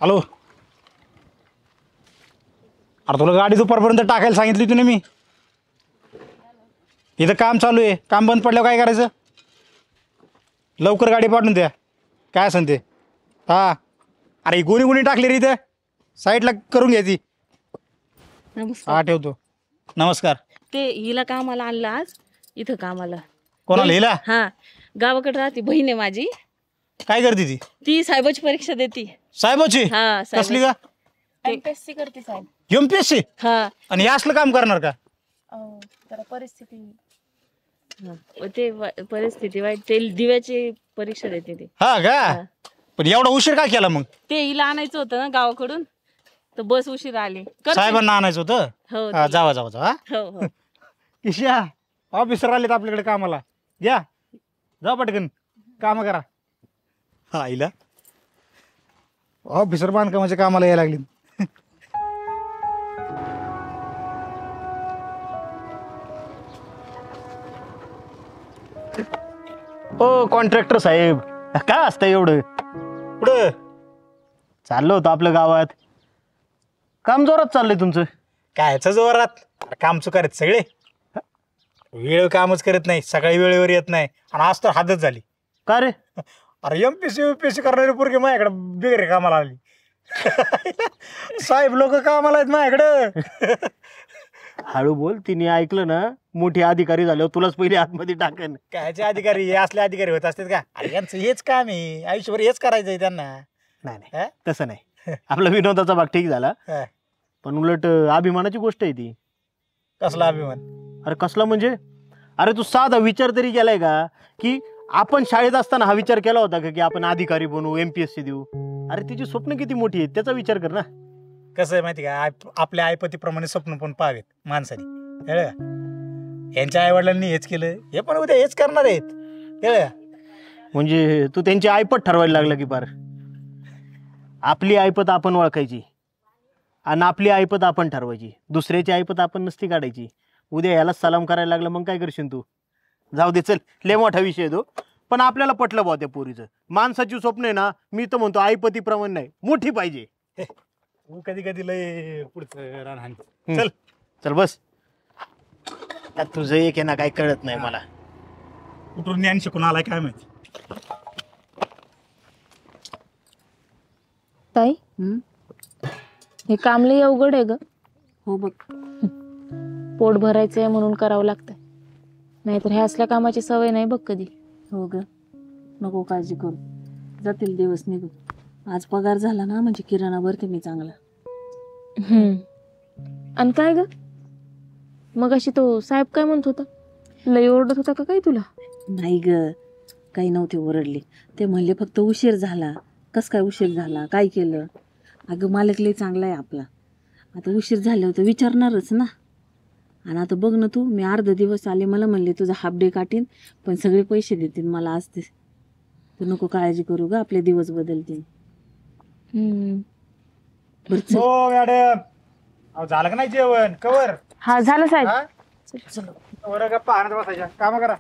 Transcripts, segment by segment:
Hello. अरे तुला गाडी दुपारपर्यंत टाकायला सांगितली होती ना मी. इथं काम चालू आहे, काम बंद पडल्यावर काय करायचं? लवकर गाडी पाठवून द्या. काय असेल ते. हां. अरे गुणी गुणी टाकली रे इथं, साईडला करून घ्यायची. नमस्कार. हा ठेवतो. नमस्कार. ते हिला कामाला आणलं आज इथं कामाला. कोणाला हिला? हा, गावाकडे राहते बहीण आहे माझी. काय करते ती? ती साहेबाची परीक्षा देते. साहेबाची? हा, कसली का? एमपीएससी करते साहेब. एमपीएससी? हा. आणि हे असलं काम करणार का? तर परिस्थिती परिस्थिती वाईट. ते दिव्याची परीक्षा देते ते. हा का? पण एवढा उशीर का केला मग? ते हिला आणायचं होतं ना गावाकडून, तर बस उशीर आली. साहेबांना आणायचं होतं. हो हा, जावा जावा जावा. हो हो. किशा ऑफिसर आलेत आपल्याकडे कामाला. या जा पटकन काम करा. हा आईला ऑफिसर बांधकामाच्या कामाला यायला लागली. ओ कॉन्ट्रॅक्टर साहेब, काय असतं एवढं? पुढं चाललं होतं आपल्या गावात, काम जोरात चाललंय तुमचं. कायचं जोरात? काम चुकारत सगळे. वेळ कामच करत नाही, सकाळी वेळेवर येत नाही, आणि आज तर हातच झाली. का रे? अरे एमपीएससी यूपीएससी करणारी पोरगी माझ्याकडे बिगरे कामाला आली. साहेब लोक कामाला आहेत माझ्याकडं. हळू बोल, तिने ऐकलं ना मोठी अधिकारी झाल्यावर तुलाच पहिले आतमध्ये टाकेन. कायचे अधिकारी? हे असले अधिकारी होत असतात का? अरे यांचं हेच काम आहे, आयुष्यभर हेच करायचंय त्यांना. नाही हा? नाही, तसं नाही. आपला विनोदाचा भाग ठीक झाला, हा. पण उलट अभिमानाची गोष्ट आहे ती. कसला अभिमान? अरे कसला म्हणजे? अरे तू साधा विचार तरी केलाय का की आपण शाळेत असताना हा विचार केला होता का की आपण अधिकारी बनवू, एमपीएससी देऊ? अरे तिची स्वप्न किती मोठी आहेत त्याचा विचार कर ना. कसं आहे माहिती का, आपल्या आईपतीप्रमाणे स्वप्न पण पाहावेत माणसाने. कळलं का? यांच्या आई वडिलांनी हेच केलं, हे पण उद्या हेच करणार आहेत. कळलं का? म्हणजे तू त्यांची ऐपत ठरवायला लागला की पार. आपली ऐपत आपण ओळखायची आणि आपली ऐपत आपण ठरवायची, दुसऱ्याची ऐपत आपण नसती काढायची. उद्या याला सलाम करायला लागलं मग काय करशील तू? जाऊ दे, चल, लय मोठा विषय तो. पण आपल्याला पटलं भाऊ त्या पोरीचं. माणसाची स्वप्न आहे ना, मी तर म्हणतो आईपतीप्रमाणे नाही, मोठी पाहिजे. कधी कधी लय पुढचं राहणार. चल चल बस. त्यात तुझं एक आहे ना, काही कळत नाही मला. कुठून ज्ञान शिकून आलाय काय माहिती. ताई, हे काम लय अवघड आहे ग. हो बघ. पोट भरायचंय म्हणून करावं लागतंय, नाहीतर ह्या असल्या कामाची सवय नाही बघ कधी. हो ग, नको काळजी करू, जातील दिवस निघून. आज पगार झाला ना म्हणजे किराणा भरते मी चांगला. आणि काय ग, मग अशी तो साहेब काय म्हणत होता? लय ओरडत होता का काय तुला? नाही ग, काही नव्हते ओरडले. ते म्हणले फक्त उशीर झाला. कस काय उशीर झाला, काय केलं? अगं मालक लय चांगला आहे आपला. आता उशीर झाल्यावर तर विचारणारच ना. आणि आता बघ ना तू, मी अर्धा दिवस आले, मला म्हणले तुझा हाफ डे काटीन, पण सगळे पैसे देतील मला आज ते. तू नको काळजी करू ग, आपले दिवस बदलतील. बरं चल. हो मॅडम, अहो झालं का नाही जेवण? कवर हा झालं साहेब. कवर गप्पा आणत बसायच्या, काम करा.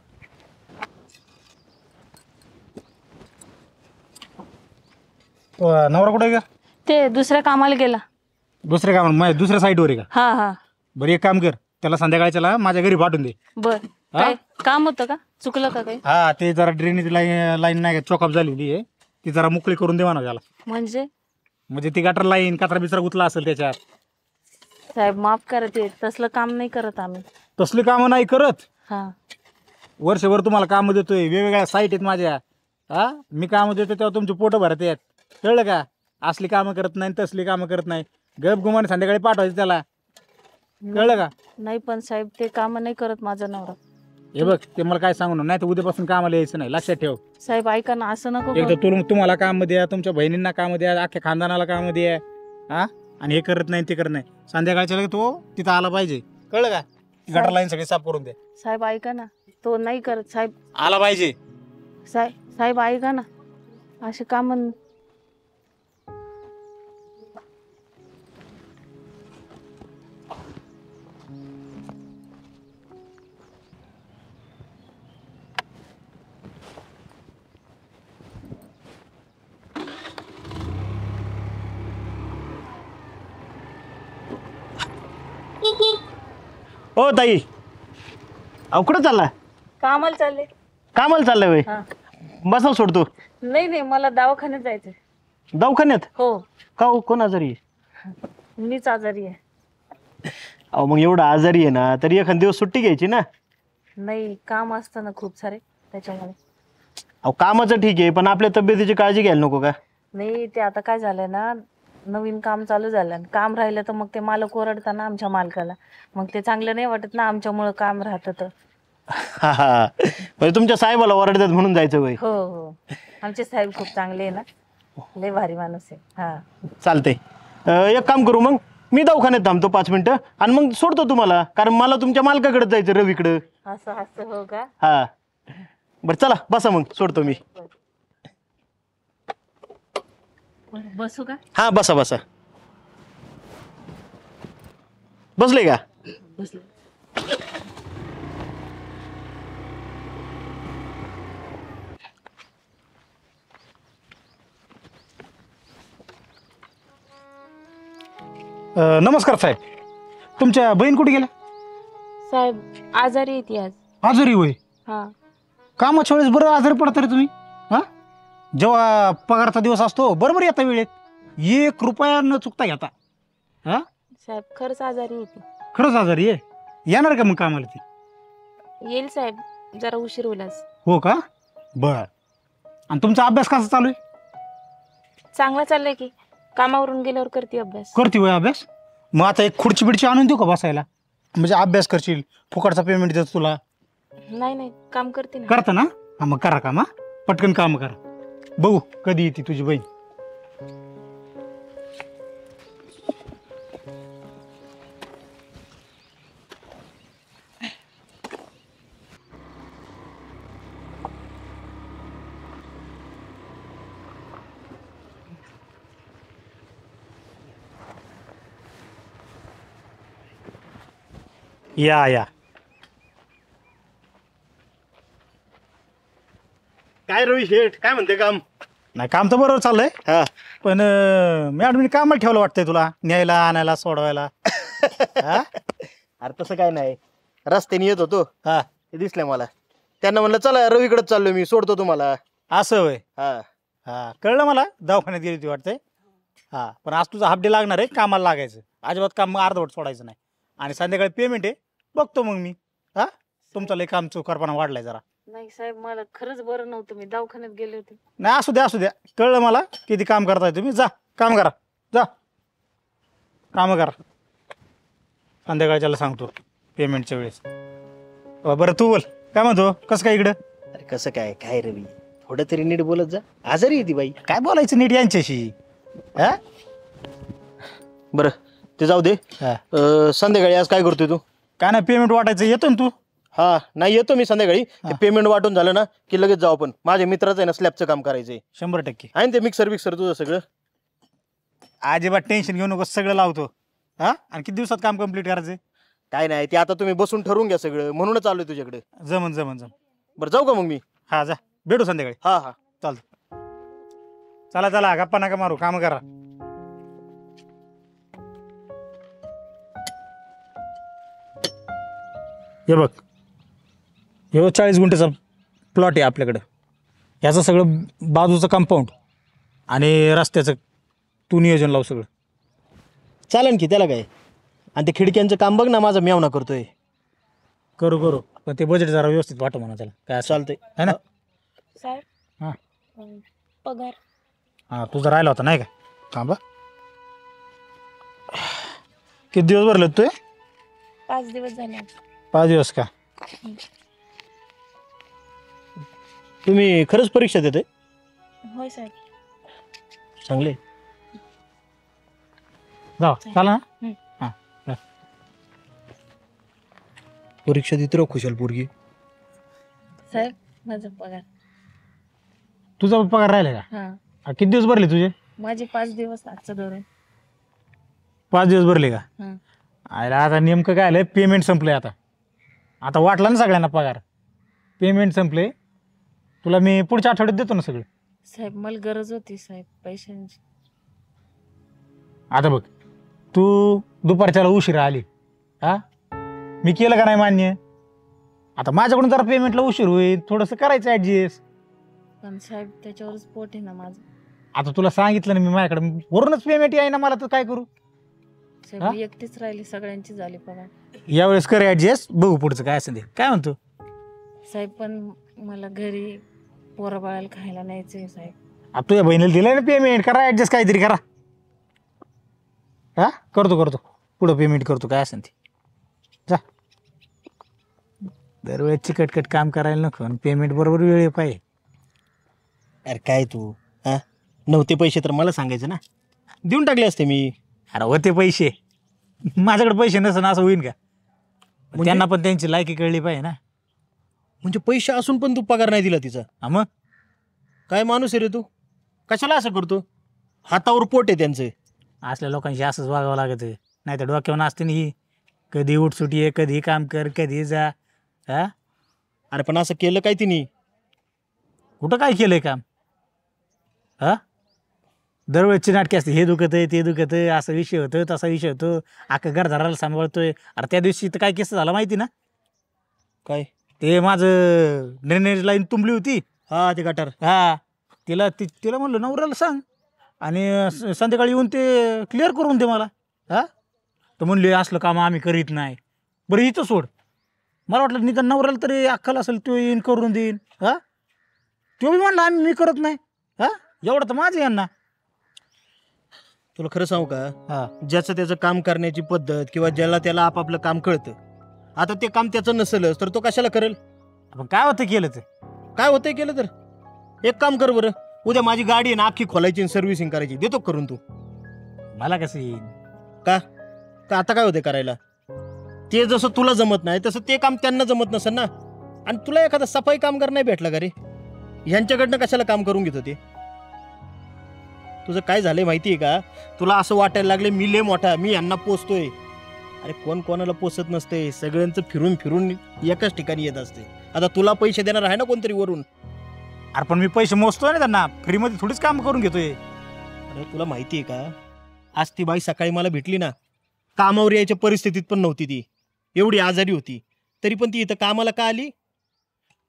नवरा कुठे का? ते दुसऱ्या कामाला गेला. दुसऱ्या कामाला? दुसऱ्या साईडवर आहे का? हा हा. बरं एक काम कर, त्याला संध्याकाळच्याला माझ्या घरी पाठवून दे. बर, काय काम होतं का? चुकलं का काही? हा, ते जरा ड्रेनेज लाईन नाही का चॉकअप झालेली आहे, ती जरा मोकळी करून दे म्हणा त्याला. म्हणजे ती गटर लाईन कचरा बिचरा गुतला असेल त्याच्यात. साहेब माफ करा, ते तसलं काम नाही करत आम्ही. तसली कामं नाही करत. हा. वर्षभर तुम्हाला कामं देतोय, वेगवेगळ्या साईट आहेत माझ्या. हा, मी कामं देतो तेव्हा तुमचे पोटं भरत आहेत. कळलं का? असली कामं करत नाही, तसली कामं करत नाही. गप गुमाने संध्याकाळी पाठवायचं त्याला. कळलं का? नाही पण साहेब, ते काम नाही करत माझा नवरा. हे बघ, ते मला काय सांगू नाही तर उद्यापासून कामाला यायचं नाही, लक्षात ठेव. साहेब ऐका ना, असं नको एक करू. तर तुम्हाला काम द्या, तुमच्या बहिणींना काम द्या, अख्ख्या खानदानाला काम द्या. हा, आणि हे करत नाही ते करत नाही. संध्याकाळच्या तो तिथं आला पाहिजे. कळलं का? गटर लाईन सगळी साफ करून द्या. साहेब ऐका ना, तो नाही करत साहेब. आला पाहिजे. साहेब ऐका ना, असे काम. हो ताई, अहो कुठं चालला? कामाला चालले. कामाला चाललाय वय? हा. बसा सोडतो. नाही नाही, मला दवाखान्यात जायचंय. दवाखान्यात? हो, का हो, कोण आजारी आहे? मीच आजारी आहे. अहो मग एवढं आजारी आहे ना, तरी एखाद दिवस सुट्टी घ्यायची ना. नाही, काम असतं ना खूप सारे, त्याच्यामुळे. अहो कामाचं ठीक आहे, पण आपल्या तब्येतीची काळजी घ्यायला नको का? नाही, ते आता काय झालंय ना, नवीन काम चालू झालं आणि काम राहिलं तर मग ते मालक ओरडतात आमच्या मालकाला. मग ते चांगलं नाही वाटत ना, आमच्यामुळं काम राहतं तर. हा हा, म्हणजे तुमच्या साहेबाला ओरडतात म्हणून जायचं वय? हो हो, आमचे साहेब खूप चांगले आहे ना, लय भारी माणूस आहे. हा, चालतंय. एक काम करू मग, मी दवाखान्यात थांबतो 5 मिनिटं आणि मग सोडतो तुम्हाला, कारण मला तुमच्या मालकाकडे जायचं, रवीकडं. असं असं हो का? हा बरं चला बसा, मग सोडतो मी. बसू का? हा बसा बसा. बसले का? बसले. नमस्कार साहेब, तुमच्या बहीण कुठे गेल्या? साहेब आजारी आहे ती आज. आजारी होय? हा. कामाच्या वेळेस बरं आजारी पडता रे तुम्ही. हा, जेव्हा पगारचा दिवस असतो बरोबर येता वेळेत, 1 रुपया न चुकता घेता. हा, साहेब खरंच आजारी आहे ती. खरंच आजारी आहे? येणार का मग कामाला ती? येईल साहेब, जरा उशीर होईल आज. हो का? बर. आणि तुमचा अभ्यास कसा चालू आहे? चांगला चाललंय की, कामावरून गेल्यावर करते अभ्यास. करते होय अभ्यास? मग आता एक खुर्ची बिडची आणून देऊ का बसायला, म्हणजे अभ्यास करशील, फुकटचा पेमेंट देतो तुला. नाही नाही, काम करते ना. करता ना? हा मग करा काम. हा, पटकन काम करा. बघू कधी येते तुझी बहीण. या या. काय रवी शेठ, काय म्हणते काम? नाही, काम तर बरोबर चाललंय, हा. पण मॅडमनी कामाला ठेवलं वाटतंय तुला, न्यायला आणायला सोडवायला. हा? अरे तसं काय नाही, रस्त्याने येत होतो, हा, ते दिसलं मला. त्यांना म्हणलं चला रवीकडे चाललो मी, सोडतो तुम्हाला. असं होय? हा. हा, कळलं मला, दवाखान्यात गेली ती वाटतंय. हा, पण आज तुझा हाफ डे लागणार आहे, कामाला लागायचं अजिबात, काम अर्धवट सोडायचं नाही. आणि संध्याकाळी पेमेंट आहे, बघतो मग मी. हा, तुमचा लय काम चोकारपणा वाढलाय जरा. नाही साहेब, मला खरंच बरं नव्हतं, मी दवाखान्यात गेले होते. नाही, असू द्या असू द्या, कळलं मला किती काम करताय तुम्ही. जा काम करा, जा काम करा. संध्याकाळच्याला सांगतो पेमेंटच्या वेळेस. बरं तू बोल, काय म्हणतो, कसं काय इकडं? अरे कसं काय काय रवी, थोडं तरी नीट बोलत जा, आजारी आहे ती बाई. काय बोलायचं नीट यांच्याशी? हा, बरं ते जाऊ दे. हा. संध्याकाळी आज काय करतोय तू? काय नाही, पेमेंट वाटायचं, येतो ना तू? हा नाही येतो मी संध्याकाळी. ते पेमेंट वाटून झालं ना की लगेच जाऊ आपण. माझ्या मित्राचं आहे ना स्लॅबचं काम करायचंय. 100% आहे ना ते मिक्सर बिक्सर तुझं सगळं? अजिबात टेन्शन घेऊ नको, सगळं लावतो. हा, आणि किती दिवसात काम कम्प्लीट करायचं? काय नाही ते आता तुम्ही बसून ठरवून घ्या सगळं, म्हणूनच आलोय तुझ्याकडे. जमन जमन जमन. बरं जाऊ का मग मी? हा जा, भेटू संध्याकाळी. हा हा चालतं. चला चला, गप्पा नका मारू, काम करा. हे बघ, हे 40 गुंठ्याचा प्लॉट आहे आपल्याकडं. याचं सगळं बाजूचं कंपाऊंड आणि रस्त्याचं तू नियोजन लाव सगळं. चालेल की, त्याला काय. आणि ते खिडक्यांचं काम बघ ना, माझा मेवना करतोय. करू करू, पण ते बजेट जरा व्यवस्थित वाटव म्हणा त्याला, काय असं चालतंय. आहे ना? साहेब हां पगार. हां, तुझा राहिला होता नाही का? थांबा, किती दिवस भरले तू? 5 दिवस झाले. 5 दिवस का? तुम्ही खरंच परीक्षा देते? होय साहेब. चांगले. जाऊ, चाला ना. हां, परीक्षा देते राव खुशाल पोरगी. साहेब, माझा पगार. तुझा पगार राहिला का? हा, किती दिवस भरले तुझे? माझे 5 दिवस आजचं धरून. 5 दिवस भरले का? हा. आयला आता नेमकं काय आलंय, पेमेंट संपलंय आता. आता वाटला ना सगळ्यांना पगार, पेमेंट संपले. तुला मी पुढच्या आठवड्यात देतो ना सगळं. साहेब, मला गरज होती साहेब पैशांची. आता बघ, तू दुपारच्याला उशिरा आली, हा, मी केलं का नाही मान्य? आता माझ्याकडून जरा पेमेंटला उशीर होईल, थोडंसं करायचं ऍडजस्ट. पण साहेब त्याच्यावरच पोट आहे ना माझं. आता तुला सांगितलं ना मी, माझ्याकडे वरूनच पेमेंट आहे ना मला, तर काय करू? साहेब हा? मी एकटीच राहिली, सगळ्यांची झाली पगार. यावेळेस कर ऍडजस्ट, बघू पुढचं काय असेल ते. काय म्हणतो? साहेब पण मला घरी पोरं बाळाला खायला न्यायचंय साहेब. आता तुझ्या बहिणीला दिलंय ना पेमेंट, करा ऍडजस्ट काहीतरी करा. हा करतो पुढं पेमेंट करतो, काय असेल ते. जा, दरवेळेस चिकटकट काम करायला नको, पेमेंट बरोबर वेळ पाहिजे. अरे काय तू, हा नव्हते पैसे तर मला सांगायचं ना, देऊन टाकले असते मी. अरे होते पैसे, माझ्याकडे पैसे नसेल असं होईन का? त्यांना पण त्यांची लायकी कळली पाहिजे ना. म्हणजे पैसे असून पण तू पगार नाही दिला तिचा? हा मग काय माणूस आहे रे तू, कशाला असं करतो? हातावर पोट आहे त्यांचं. असल्या लोकांशी असंच वागावं लागत, नाही तर डोक्यावर असते ना ही. कधी उठसुटी आहे, कधी काम कर, कधी जा. हा अरे पण असं केलं काय तिने? कुठं काय केलंय काम? हा दरवेळची नाटके असते, हे दुखत आहे ते दुखत आहे, असा विषय होतो तसा विषय होतो, अख्खं घरदाराला सांभाळतोय. अरे त्या दिवशी तर काय केस झाला माहिती ना? काय? ते माझं ड्रेनेज लाईन तुंबली होती. हा ते गटार. हा तिला म्हणलं नवऱ्याला सांग, आणि संध्याकाळी येऊन ते क्लिअर करून दे मला. हा तर म्हणले असलं काम आम्ही करीत नाही. बरं इथं सोड, मला वाटलं निदान नवऱ्याला तरी अक्कल असेल, तो येईन करून देईन. हा तो बी म्हणला मी करत नाही. हा एवढं तर माझं यांना. तुला खरं सांगू का, हा ज्याचं त्याचं काम करण्याची पद्धत, किंवा ज्याला त्याला आपापलं काम कळतं, आता ते काम त्याचं नसेलच तर तो कशाला करेल? आपण काय होतं केलं ते? काय होतंय केलं तर? एक काम कर बरं, उद्या माझी गाडी आहे ना अख्खी खोलायची, सर्व्हिसिंग करायची, देतो करून तू. मला कसं येईन? का आता काय होते करायला? ते जसं तुला जमत नाही तसं ते काम त्यांना जमत नसेल ना. आणि तुला एखादा सफाई कामगार नाही भेटला का रे? ह्यांच्याकडनं कशाला काम करून घेत होते? तुझं काय झालंय माहितीये का? तुला असं वाटायला लागले मी लय मोठा, मी यांना पोचतोय. अरे कोण कोणाला पोचत नसते, सगळ्यांचं फिरून फिरून एकाच ठिकाणी येत असते. आता तुला पैसे देणार आहे ना कोणतरी वरून. अरे पण मी पैसे मोजतोय ना त्यांना, फ्रीमध्ये थोडीच काम करून घेतोय. अरे तुला माहितीये का, आज ती बाई सकाळी मला भेटली ना, कामावर यायच्या परिस्थितीत पण नव्हती ती, एवढी आजारी होती. तरी पण ती इथं कामाला का आली?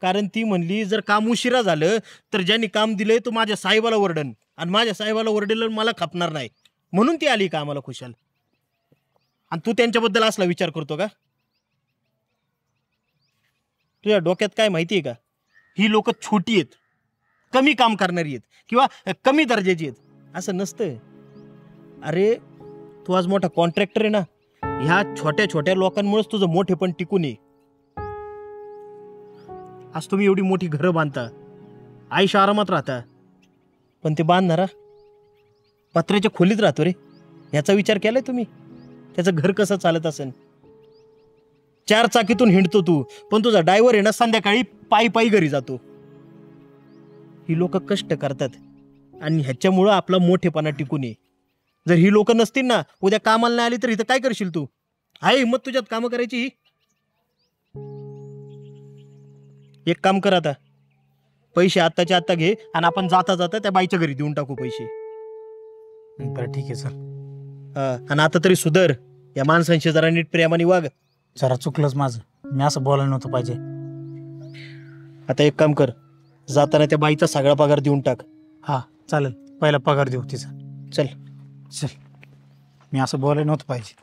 कारण ती म्हणली जर काम उशिरा झालं तर ज्यांनी काम दिलंय तो माझ्या साहेबाला ओरडन, आणि माझ्या साहेबाला ओरडेल मला खपणार नाही, म्हणून ती आली कामाला खुशाल. आणि तू त्यांच्याबद्दल असला विचार करतो का? तुझ्या डोक्यात काय माहितीये का, ही लोक छोटी आहेत, कमी काम करणारी आहेत, किंवा कमी दर्जाची आहेत, असं नसतं. अरे तू आज मोठा कॉन्ट्रॅक्टर आहे ना, ह्या छोट्या छोट्या लोकांमुळेच तुझं मोठे पण टिकून आहे. आज तुम्ही एवढी मोठी घरं बांधता, आयुष्य आरामात राहता, पण ते बांधणारा पत्र्याच्या खोलीत राहतो रे. ह्याचा विचार केलाय तुम्ही? त्याचं घर कसं चालत असेल? 4 चाकीतून हिंडतो तू, पण तुझा ड्रायव्हर आहे ना संध्याकाळी पायी पायी घरी जातो. ही लोक कष्ट करतात, आणि ह्याच्यामुळं आपला मोठेपणा टिकून आहे. जर ही लोक नसतील ना, उद्या कामाला नाही आली तर इथं काय करशील तू? आहे हिंमत तुझ्यात कामं करायची ही? एक काम कर, आता पैसे आत्ताच्या आत्ता घे, आणि आपण जाता जाता त्या बाईच्या घरी देऊन टाकू पैसे. बरं ठीक आहे सर. आणि आता तरी सुधर, या माणसांशी जरा नीट प्रेमाने वाग. जरा चुकलंच माझं, मी असं बोलायला नव्हतं पाहिजे. आता एक काम कर, जाताना त्या बाईचा सगळा पगार देऊन टाक. हा चालेल, पहिला पगार देऊ तिचा. चल. चल, मी असं बोलायला नव्हतं पाहिजे.